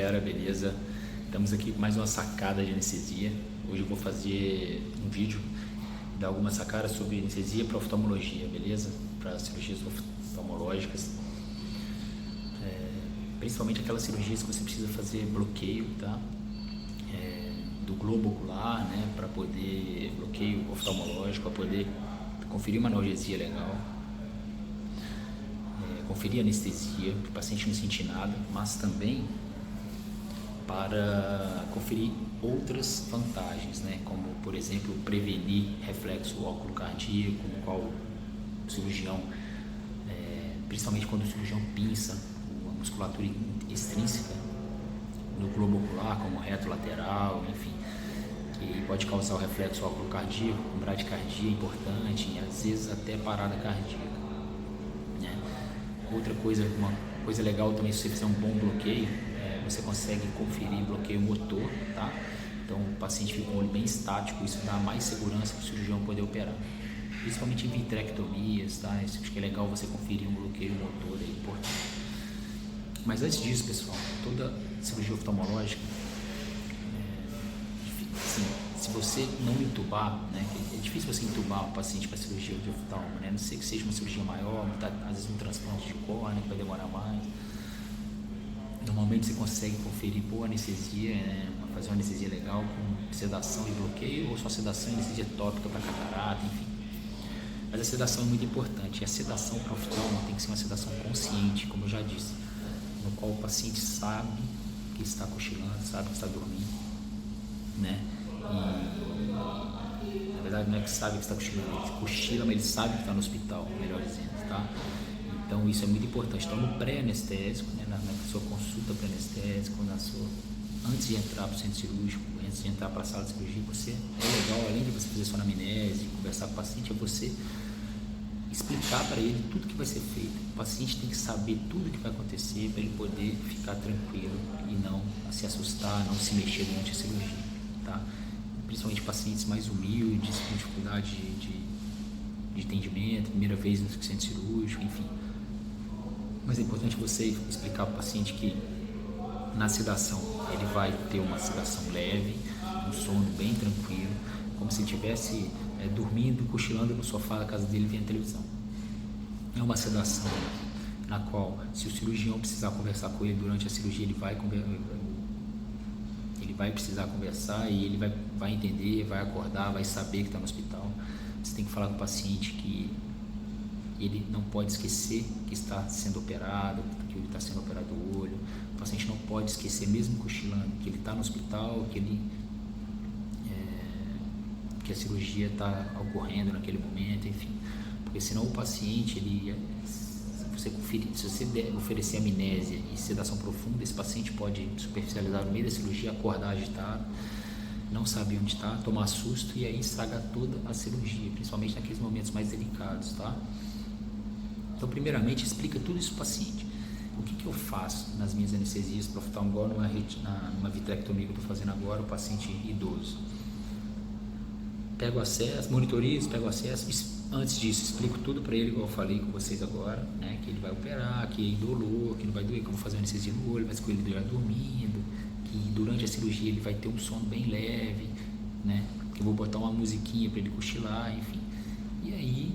galera, beleza? Estamos aqui com mais uma sacada de anestesia. Hoje eu vou fazer um vídeo, dar algumas sacadas sobre anestesia para oftalmologia, beleza? Para cirurgias oftalmológicas, principalmente aquelas cirurgias que você precisa fazer bloqueio, tá? Do globo ocular, né? Para poder bloqueio oftalmológico, para poder conferir uma analgesia legal. Conferir anestesia, para o paciente não sentir nada, mas também para conferir outras vantagens, né? Como, por exemplo, prevenir reflexo óculo cardíaco, no qual o cirurgião, principalmente quando o cirurgião pinça a musculatura extrínseca no globo ocular, como reto lateral, enfim, que pode causar o reflexo óculo cardíaco, com bradicardia importante e às vezes até parada cardíaca. Outra coisa, uma coisa legal também, se você fizer um bom bloqueio, você consegue conferir bloqueio motor, tá? Então o paciente fica com o olho bem estático, isso dá mais segurança para o cirurgião poder operar. Principalmente em vitrectomias, tá? Isso acho que é legal você conferir um bloqueio motor, é importante. Mas antes disso, pessoal, toda cirurgia oftalmológica, assim, se você não entubar, né, é difícil você entubar um paciente para cirurgia de oftalmo, né, a não ser que seja uma cirurgia maior, às vezes um transplante de córnea que vai demorar mais. Normalmente você consegue conferir boa anestesia, né, fazer uma anestesia legal com sedação e bloqueio, ou só sedação e anestesia tópica para catarata, enfim. Mas a sedação é muito importante, e a sedação para oftalmo tem que ser uma sedação consciente, como eu já disse, no qual o paciente sabe que está cochilando, sabe que está dormindo, né? E na verdade não é que sabe que está cochilando, ele cochila, mas ele sabe que está no hospital, melhor dizendo, tá? Então isso é muito importante. Então no pré-anestésico, né, na sua consulta pré-anestésica, antes de entrar para o centro cirúrgico, antes de entrar para a sala de cirurgia, é legal, além de você fazer sua anamnese, conversar com o paciente, é você explicar para ele tudo que vai ser feito. O paciente tem que saber tudo que vai acontecer para ele poder ficar tranquilo e não se assustar, não se mexer durante a cirurgia, tá? Principalmente pacientes mais humildes, com dificuldade de entendimento, primeira vez no centro cirúrgico, enfim. Mas é importante você explicar para o paciente que na sedação ele vai ter uma sedação leve, um sono bem tranquilo, como se estivesse dormindo, cochilando no sofá da casa dele vendo televisão. É uma sedação na qual, se o cirurgião precisar conversar com ele durante a cirurgia, ele vai precisar conversar e ele vai entender, vai acordar, vai saber que está no hospital. Você tem que falar com o paciente que ele não pode esquecer que está sendo operado, que ele está sendo operado o olho. O paciente não pode esquecer, mesmo cochilando, que ele está no hospital, que a cirurgia está ocorrendo naquele momento, enfim. Porque senão o paciente, se você oferecer amnésia e sedação profunda, esse paciente pode superficializar no meio da cirurgia, acordar agitado, não saber onde está, tomar susto e aí estragar toda a cirurgia, principalmente naqueles momentos mais delicados, tá? Então, primeiramente, explica tudo isso para o paciente. O que eu faço nas minhas anestesias para oftalmo, igual numa vitrectomia que eu estou fazendo agora, o paciente idoso. Pego o acesso, monitorizo, pego o acesso. Antes disso, explico tudo para ele, igual eu falei com vocês agora, né? Que ele vai operar, que é indolor, que não vai doer, que eu vou fazer uma anestesia no olho, mas com ele já dormindo, que durante a cirurgia ele vai ter um sono bem leve, né? Que eu vou botar uma musiquinha para ele cochilar, enfim. E aí,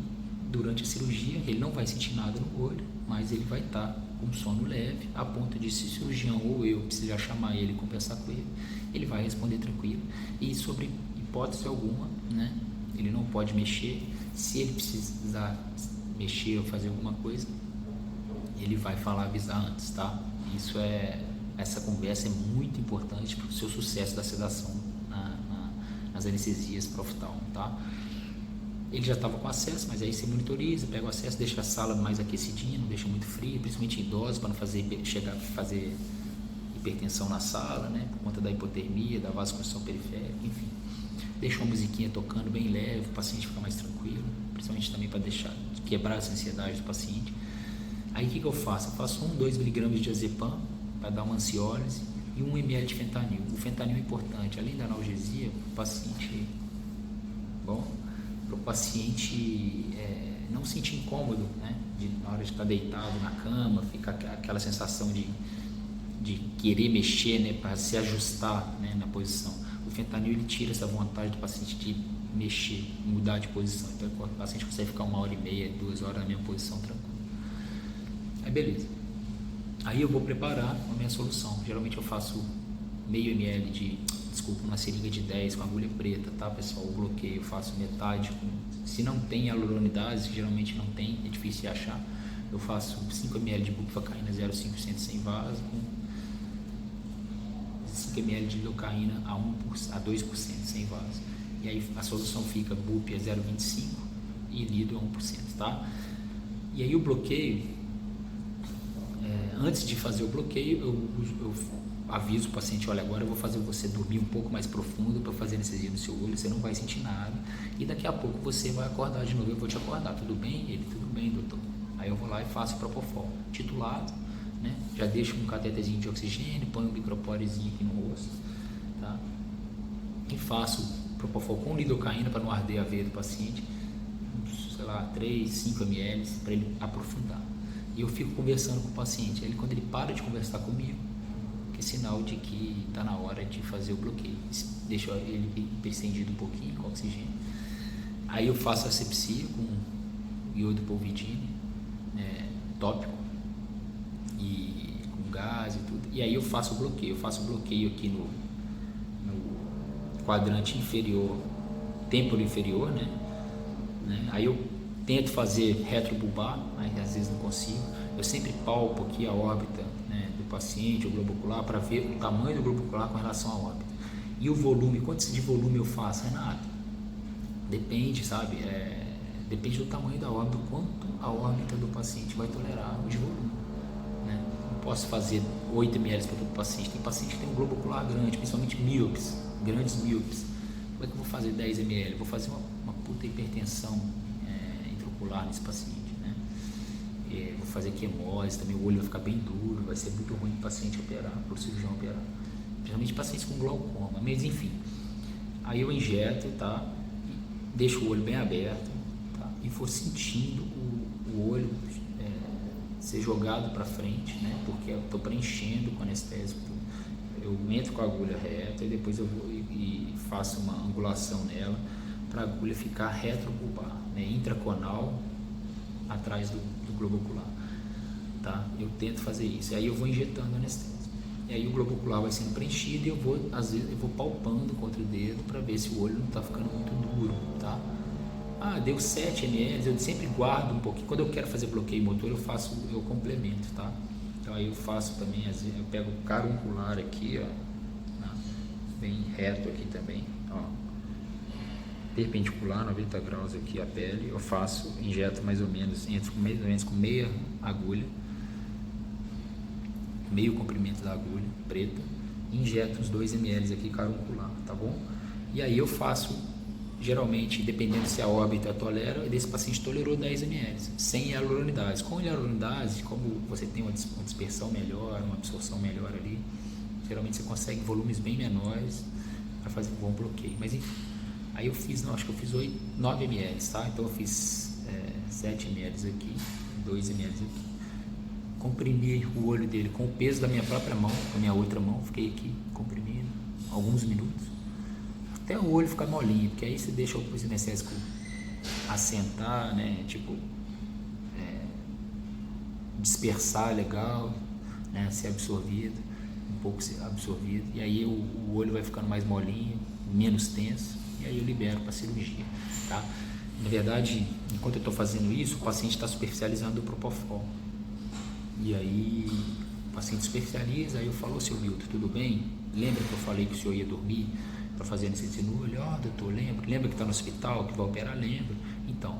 durante a cirurgia, ele não vai sentir nada no olho, mas ele vai estar com um sono leve, a ponto de, se o cirurgião ou eu precisar chamar ele e conversar com ele, ele vai responder tranquilo. E sobre hipótese alguma, né? Ele não pode mexer. Se ele precisar mexer ou fazer alguma coisa, ele vai avisar antes, tá? Essa conversa é muito importante para o seu sucesso da sedação nas anestesias para oftalmo, tá? Ele já estava com acesso, mas aí você monitoriza, pega o acesso, deixa a sala mais aquecidinha, não deixa muito fria, principalmente em idosos, para não fazer hipertensão na sala, né? Por conta da hipotermia, da vasoconstrição periférica, enfim. Deixa uma musiquinha tocando bem leve, o paciente fica mais tranquilo, principalmente também para quebrar essa ansiedade do paciente. Aí o que eu faço? Eu faço 2 miligramas de diazepam para dar uma ansiólise e 1 ml de fentanil. O fentanil é importante, além da analgesia, para o paciente não se sentir incômodo, né? Na hora de estar deitado na cama, fica aquela sensação de de querer mexer, né, para se ajustar, né, na posição. O fentanil ele tira essa vontade do paciente de mexer, mudar de posição. Então o paciente consegue ficar 1h30, 2 horas na mesma posição tranquilo. Aí beleza. Aí eu vou preparar a minha solução. Geralmente eu faço meio ml de, uma seringa de 10 com agulha preta, tá pessoal? O bloqueio eu faço metade se não tem hialuronidase, geralmente não tem, é difícil de achar. Eu faço 5 ml de bupivacaína 0,5% sem vaso, com 5 ml de lidocaína a 2% sem vaso. E aí a solução fica bupi a 0,25 e lido a 1%, tá? E aí o bloqueio, antes de fazer o bloqueio, eu aviso o paciente, olha, agora eu vou fazer você dormir um pouco mais profundo para fazer anestesia no seu olho, você não vai sentir nada, e daqui a pouco você vai acordar de novo, eu vou te acordar, tudo bem? Ele, tudo bem, doutor. Aí eu vou lá e faço o Propofol titulado, né? Já deixo um catetezinho de oxigênio, ponho um microporezinho aqui no rosto, tá? E faço Propofol com lidocaína para não arder a veia do paciente, sei lá, 3, 5 ml para ele aprofundar. E eu fico conversando com o paciente. Quando ele para de conversar comigo, que é sinal de que está na hora de fazer o bloqueio. Deixo ele hiperstendido um pouquinho com oxigênio. Aí eu faço asepsia com iodo polvidine, tópico, e com gás e tudo. E aí eu faço o bloqueio. Eu faço o bloqueio aqui no quadrante inferior, têmporo inferior, né? Aí eu tento fazer retrobulbar, mas às vezes não consigo. Eu sempre palpo aqui a órbita, né, do paciente, o globo ocular, para ver o tamanho do globo ocular com relação à órbita. E o volume, quanto de volume eu faço? Renato, depende, sabe? Depende do tamanho da órbita, quanto a órbita do paciente vai tolerar de volume, né? Não posso fazer 8 ml para todo paciente. Tem paciente que tem um globo ocular grande, principalmente míopes, grandes míopes. Como é que eu vou fazer 10 ml? Eu vou fazer uma puta hipertensão intraocular nesse paciente, né? Vou fazer quimose, também o olho vai ficar bem duro, vai ser muito ruim para o paciente operar, para o cirurgião operar, principalmente pacientes com glaucoma, mas enfim. Aí eu injeto, tá? E deixo o olho bem aberto, tá? E vou sentindo o olho ser jogado para frente, né? Porque eu estou preenchendo com anestésico. Eu entro com a agulha reta e depois eu vou e faço uma angulação nela para a agulha ficar retrobulbar, né? Intraconal atrás do globo ocular, tá? Eu tento fazer isso, e aí eu vou injetando anestésico, e aí o globo ocular vai sendo preenchido e às vezes eu vou palpando contra o dedo para ver se o olho não está ficando muito duro, tá? Deu 7 ml, eu sempre guardo um pouquinho. Quando eu quero fazer bloqueio motor, eu complemento, tá? Então aí eu faço também, às vezes eu pego o caruncular aqui, ó, bem reto aqui também, ó, perpendicular 90 graus aqui a pele, eu injeto mais ou menos com meia agulha, meio comprimento da agulha preta, injeto uns 2 ml aqui caruncular, tá bom? E aí eu faço, geralmente, dependendo se a órbita tolera, desse paciente tolerou 10 ml, sem hialuronidase. Com hialuronidase, como você tem uma dispersão melhor, uma absorção melhor ali, geralmente você consegue volumes bem menores para fazer um bom bloqueio, mas enfim. Aí eu fiz, acho que eu fiz 9 ml, tá? Então eu fiz 7 ml aqui, 2 ml aqui. Comprimi o olho dele com o peso da minha própria mão, com a minha outra mão, fiquei aqui comprimindo alguns minutos, até o olho ficar molinho, porque aí você deixa o anestésico assentar, né? Tipo, dispersar legal, né? Ser absorvido, um pouco ser absorvido, e aí o olho vai ficando mais molinho, menos tenso, e aí eu libero para cirurgia, tá? Na verdade, enquanto eu estou fazendo isso, o paciente está superficializando o Propofol. E aí o paciente superficializa, aí eu falo, seu Milton, tudo bem? Lembra que eu falei que o senhor ia dormir para fazer anestesia no olho? Doutor, lembra que está no hospital, que vai operar? Lembro. Então,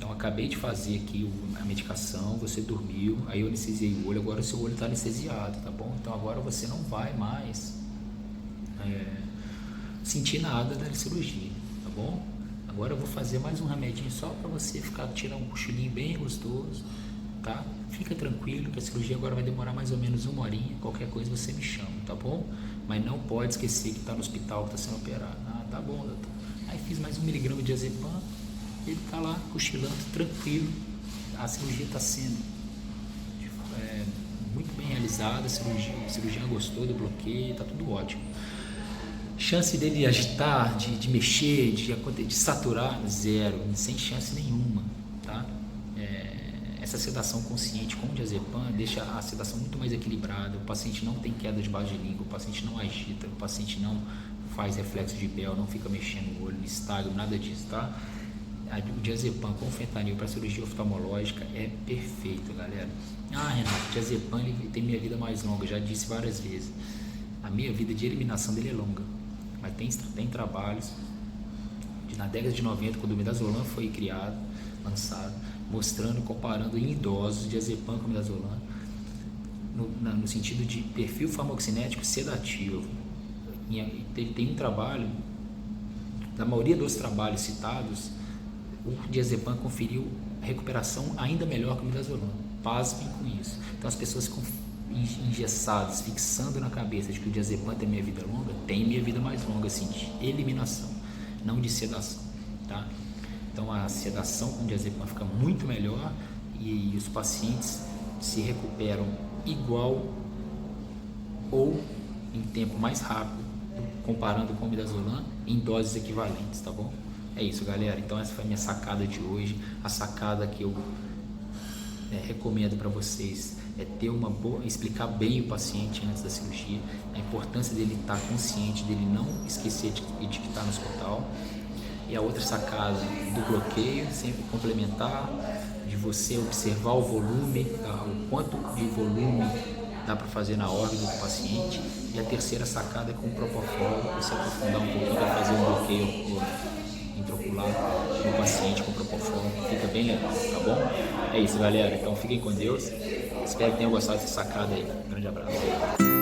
eu acabei de fazer aqui a medicação, você dormiu, aí eu anestesiei o olho, agora o seu olho está anestesiado, tá bom? Então agora você não vai mais sentir nada da cirurgia, tá bom? Agora eu vou fazer mais um remedinho só para você tirar um cochilinho bem gostoso, tá? Fica tranquilo que a cirurgia agora vai demorar mais ou menos 1 horinha, qualquer coisa você me chama, tá bom? Mas não pode esquecer que está no hospital, que está sendo operado. Tá bom, doutor. Aí fiz mais 1 miligrama de diazepam, ele tá lá cochilando, tranquilo. A cirurgia está sendo muito bem realizada, o cirurgião gostou do bloqueio, tá tudo ótimo. Chance dele agitar, de mexer, de saturar, zero, sem chance nenhuma, tá? Essa sedação consciente com o diazepam deixa a sedação muito mais equilibrada, o paciente não tem queda de base de língua, o paciente não agita, o paciente não faz reflexo de Bell, não fica mexendo o olho, estagno, nada disso, tá? O diazepam com fentanil para cirurgia oftalmológica é perfeito, galera. Renato, o diazepam ele tem meia vida mais longa, já disse várias vezes. A meia vida de eliminação dele é longa, mas tem trabalhos na década de 90, quando o midazolam foi criado, lançado, mostrando, comparando em idosos diazepam com midazolam no sentido de perfil farmacocinético sedativo. Tem um trabalho, da maioria dos trabalhos citados, o diazepam conferiu recuperação ainda melhor que o midazolam. Pasmem com isso. Então as pessoas ficam engessadas, fixando na cabeça de que o diazepam tem meia vida longa, tem meia vida mais longa, assim, de eliminação, não de sedação, tá? Então a sedação com diazepam fica muito melhor e os pacientes se recuperam igual ou em tempo mais rápido, comparando com o midazolam em doses equivalentes, tá bom? É isso, galera. Então essa foi a minha sacada de hoje. A sacada que eu recomendo para vocês é ter uma boa, explicar bem o paciente antes da cirurgia, a importância dele estar consciente, dele não esquecer de que está no hospital. E a outra sacada do bloqueio, sempre complementar, de você observar o volume, o quanto de volume dá para fazer na órbita do paciente. E a terceira sacada é com o propofol, você aprofundar um pouquinho para fazer um bloqueio intraocular no paciente com propofol, fica bem legal, tá bom? É isso, galera, então fiquem com Deus, espero que tenham gostado dessa sacada aí, grande abraço.